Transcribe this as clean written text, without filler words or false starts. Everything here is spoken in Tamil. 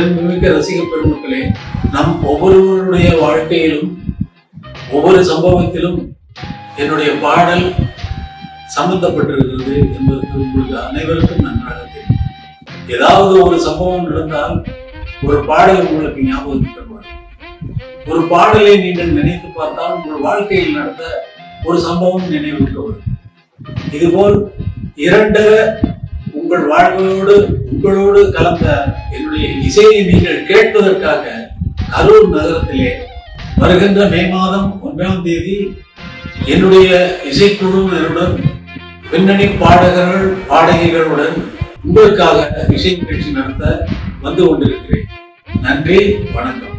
மிக்க ரசிக பெருமக்களே, நம் ஒவ்வொருவருடைய வாழ்க்கையிலும் ஒவ்வொரு சம்பவத்திலும் என்னுடைய பாடல் சம்பந்தப்பட்டிருக்கிறது என்பதற்கு உங்களுக்கு அனைவருக்கும் நன்றாக தெரியும். ஏதாவது ஒரு சம்பவம் நடந்தால் ஒரு பாடல் உங்களுக்கு ஞாபகத்துக்கு வரும். ஒரு பாடலை நீங்கள் நினைத்து பார்த்தால் உங்கள் வாழ்க்கையில் நடந்த ஒரு சம்பவம் நினைவுக்கு வரும். இதுபோல் இரண்டர உங்கள் வாழ்வோடு உங்களோடு கலந்த என்னுடைய இசையை நீங்கள் கேட்பதற்காக கரூர் நகரத்திலே வருகின்ற மே மாதம் 1ஆம் தேதி என்னுடைய இசைக்குழுவினருடன் பின்னணி பாடகர்கள் பாடகிகளுடன் உங்களுக்காக இசை நிகழ்ச்சி நடத்த வந்து கொண்டிருக்கிறேன். நன்றி, வணக்கம்.